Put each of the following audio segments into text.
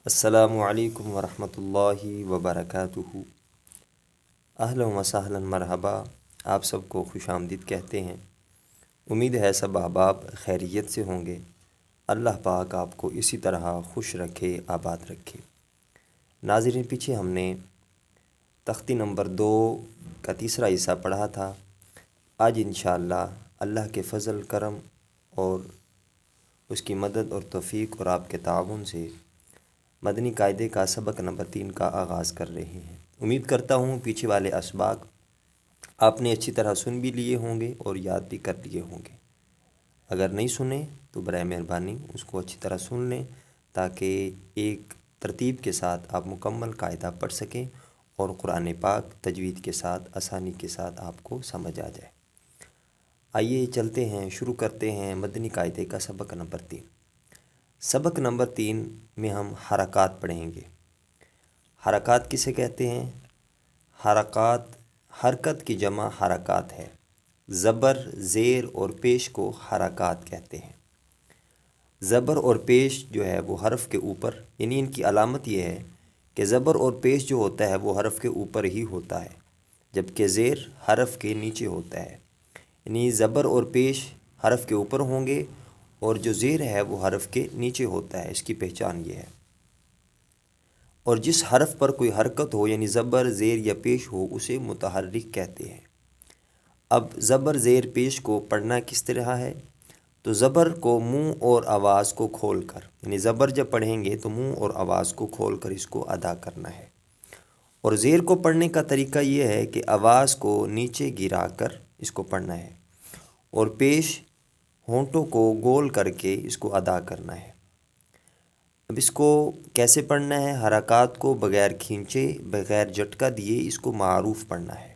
السلام علیکم ورحمۃ اللہ وبرکاتہ۔ اہلا و سہلا مرحبا، آپ سب کو خوش آمدید کہتے ہیں۔ امید ہے سب احباب خیریت سے ہوں گے۔ اللہ پاک آپ کو اسی طرح خوش رکھے، آباد رکھے۔ ناظرین، پیچھے ہم نے تختی نمبر 2 کا تیسرا حصہ پڑھا تھا۔ آج انشاءاللہ اللہ کے فضل کرم اور اس کی مدد اور توفیق اور آپ کے تعاون سے مدنی قاعدے کا سبق نمبر 3 کا آغاز کر رہے ہیں۔ امید کرتا ہوں پیچھے والے اسباق آپ نے اچھی طرح سن بھی لیے ہوں گے اور یاد بھی کر لیے ہوں گے۔ اگر نہیں سنے تو برائے مہربانی اس کو اچھی طرح سن لیں تاکہ ایک ترتیب کے ساتھ آپ مکمل قاعدہ پڑھ سکیں اور قرآن پاک تجوید کے ساتھ آسانی کے ساتھ آپ کو سمجھ آ جائے۔ آئیے چلتے ہیں، شروع کرتے ہیں مدنی قاعدے کا سبق نمبر 3۔ سبق نمبر 3 میں ہم حرکات پڑھیں گے۔ حرکات کسے کہتے ہیں؟ حرکت کی جمع حرکات ہے۔ زبر، زیر اور پیش کو حرکات کہتے ہیں۔ زبر اور پیش جو ہے وہ حرف کے اوپر، یعنی ان کی علامت یہ ہے کہ زبر اور پیش جو ہوتا ہے وہ حرف کے اوپر ہی ہوتا ہے، جبکہ زیر حرف کے نیچے ہوتا ہے۔ یعنی زبر اور پیش حرف کے اوپر ہوں گے اور جو زیر ہے وہ حرف کے نیچے ہوتا ہے، اس کی پہچان یہ ہے۔ اور جس حرف پر کوئی حرکت ہو، یعنی زبر، زیر یا پیش ہو، اسے متحرک کہتے ہیں۔ اب زبر، زیر، پیش کو پڑھنا کس طرح ہے؟ تو زبر کو منہ اور آواز کو کھول کر، یعنی زبر جب پڑھیں گے تو منہ اور آواز کو کھول کر اس کو ادا کرنا ہے۔ اور زیر کو پڑھنے کا طریقہ یہ ہے کہ آواز کو نیچے گرا کر اس کو پڑھنا ہے، اور پیش ہونٹوں کو گول کر کے اس کو ادا کرنا ہے۔ اب اس کو کیسے پڑھنا ہے؟ حرکات کو بغیر کھینچے، بغیر جھٹکا دیے اس کو معروف پڑھنا ہے۔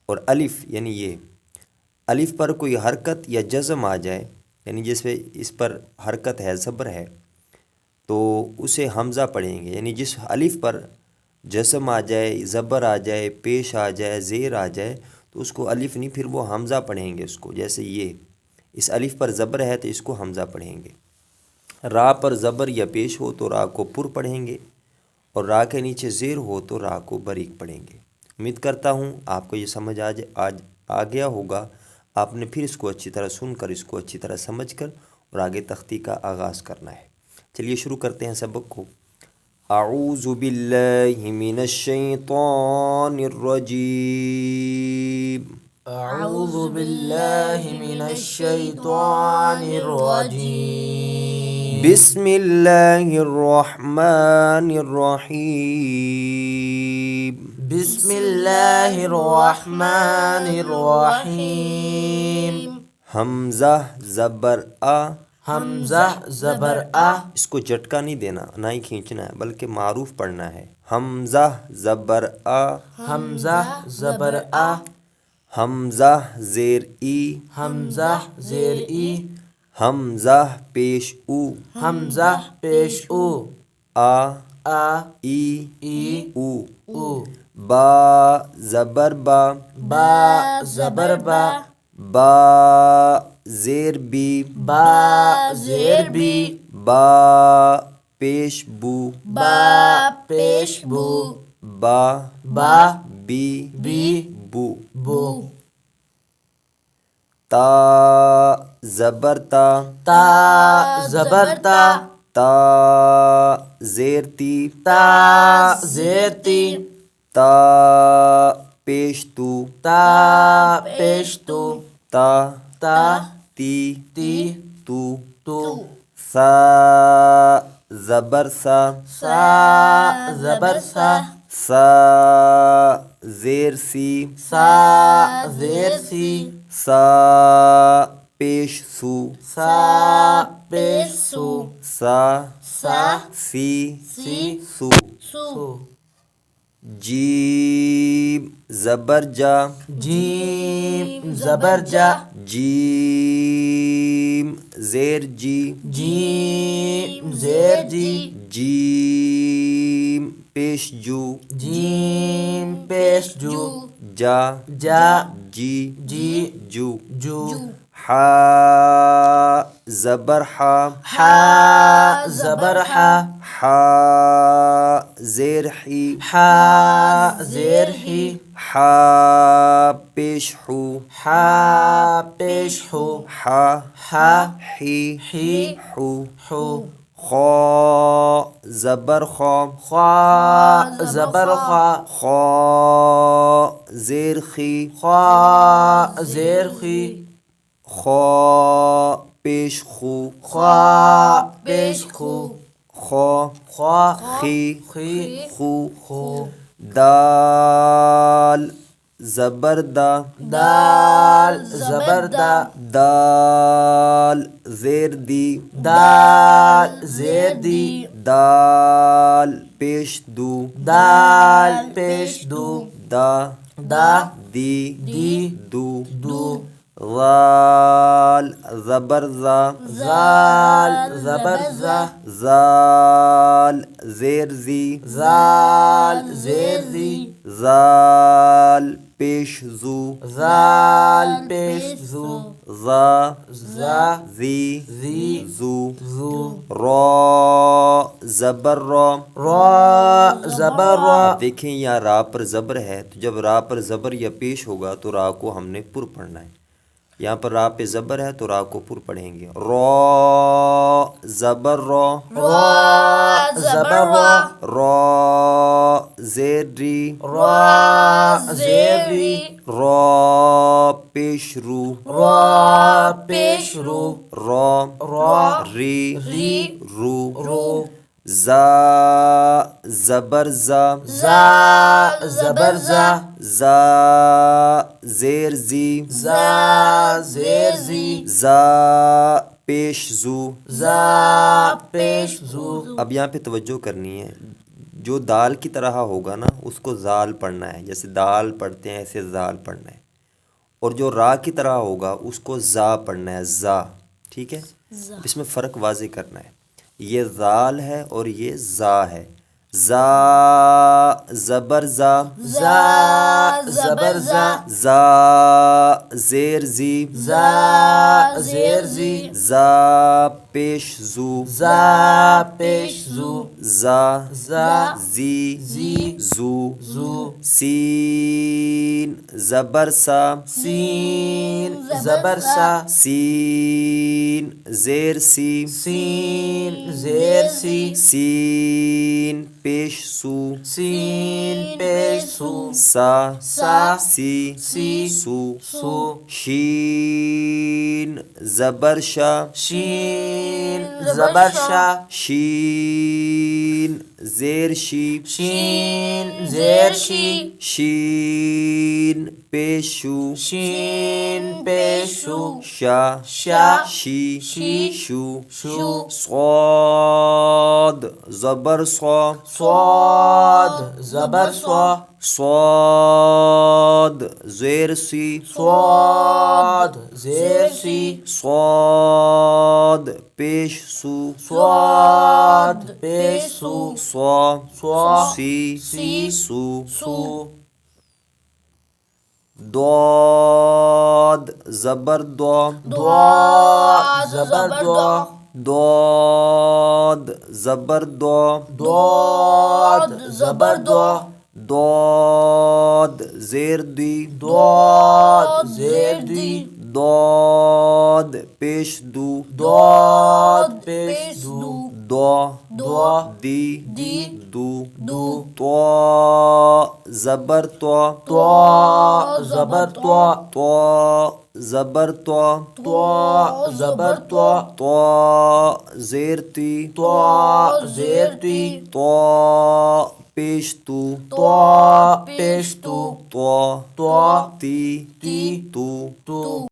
اور الف، یعنی یہ الف پر کوئی حرکت یا جزم آ جائے، یعنی جس پہ اس پر حرکت ہے، زبر ہے، تو اسے حمزہ پڑھیں گے۔ یعنی جس الف پر جزم آ جائے، زبر آ جائے، پیش آ جائے، زیر آ جائے تو اس کو الف نہیں، پھر وہ حمزہ پڑھیں گے اس کو۔ جیسے یہ اس الف پر زبر ہے تو اس کو حمزہ پڑھیں گے۔ را پر زبر یا پیش ہو تو را کو پر پڑھیں گے، اور را کے نیچے زیر ہو تو را کو باریک پڑھیں گے۔ امید کرتا ہوں آپ کو یہ سمجھ آج آ گیا ہوگا۔ آپ نے پھر اس کو اچھی طرح سن کر، اس کو اچھی طرح سمجھ کر اور آگے تختی کا آغاز کرنا ہے۔ چلیے شروع کرتے ہیں سبق کو۔ اعوذ باللہ من الشیطان الرجیم۔ اعوذ باللہ من الشیطان الرجیم۔ بسم اللہ الرحمن الرحیم۔ بسم اللہ الرحمن الرحیم۔ حمزہ زبر آ، حمزہ زبر آ، اس کو جھٹکا نہیں دینا، نہ ہی کھینچنا ہے، بلکہ معروف پڑھنا ہے۔ حمزہ زبر آ، حمزہ زبر آ، حمزہ زیر ای، حمزہ زیر ای، حمزہ پیش او، حمزہ پیش او، آ آ ای ای او۔ او، با زبر با، با زبر با، با زیر بی، با زیر بی، با پیش بو، با پیش بو، با با بی بی بو۔ بو، تا زبر تا، تا زبر تا، تا زیر تی، تا زیر تی، تا پیش تو، تا پیش تو، تا تا تی تی تو۔ تو، سا زبر سا، سا زبر سا، سا زیر سی، سا زیر سی، سا پیش سو، سا پیش سو، سا سا سی سی سو۔ سو، جیم زبر جا، جیم زبر جا، جیم زیر جی، جیم زیر جی، جیم پیش جو، جیم پیش جو، جا جا جی جی جو۔ جو۔ حا زبر حا حا زبر حا حا زیر حی حا زیر حی حا پیش حو حا پیش حو حا حا حی حی حو حو خا زبر خا خوا زبر خوا خا زیر خی خوا زیر خی خا پیش خو خوا پیش خو خا خوا خی خی خو خو دال زبر دا دال زبر دا دال زیر دی دال زیر دی دال پیش دو دال پیش دو دا دا دی دی دو دو ذال زبر زا زال زبر زا زال زیر زی زال زیر زی زال پیش زو زال پیش زو زا زا زی زی زو زو را زبر را را زبر را اب دیکھیں یہاں را پر زبر ہے تو جب را پر زبر یا پیش ہوگا تو را کو ہم نے پر پڑھنا ہے. یہاں پر را پہ زبر ہے تو را کو پر پڑھیں گے. را زبر را را زبر را را زیر ری را زیر ری را پیش رو را پیش رو را را ری ری رو رو زا زبر زا زا زبر زا زا زیر زی زا زیر زی زا پیش زو. زا پیش زو اب یہاں پہ توجہ کرنی ہے، جو دال کی طرح ہوگا نا اس کو زال پڑھنا ہے، جیسے دال پڑھتے ہیں ایسے زال پڑھنا ہے. اور جو را کی طرح ہوگا اس کو زا پڑھنا ہے، زا. ٹھیک ہے، اس میں فرق واضح کرنا ہے. یہ زال ہے اور یہ زا ہے. زا زبر زا زا زبر زا زا زیر زی زا زیر زی زا پیش زو زا پیش زو زا زا زی زی زو زو سین زبر سا سین زبر سا سین زیر سی سین زیر سی سین پیش سو سین پیش سو سا سا سی سی سو سو شین زبر شا شین زبر شا شین زیر شی شین زیر شی شین پیشو شین پیشو شا شا شی شی شو شو صاد زبر صا صاد زبر صا صاد زیر سی صاد زیر سی صاد پیش سو صاد پیش سو صا صا سی سی سو سو ضاد زبر دو دعا زبر دعا ضاد زبر دو دعاد زبر دعا ضاد زیر دی دعاد زیر دی ضاد پیش دو دعاد پیش دو دو دعا دی دی دو دو تو زبر تو دعا زبر دعا تو زبر تو دعا زبر دعا تو زیر تی دعا زیر دی تو پیش تو دعا پیش تو تو دعا تی دی تو تو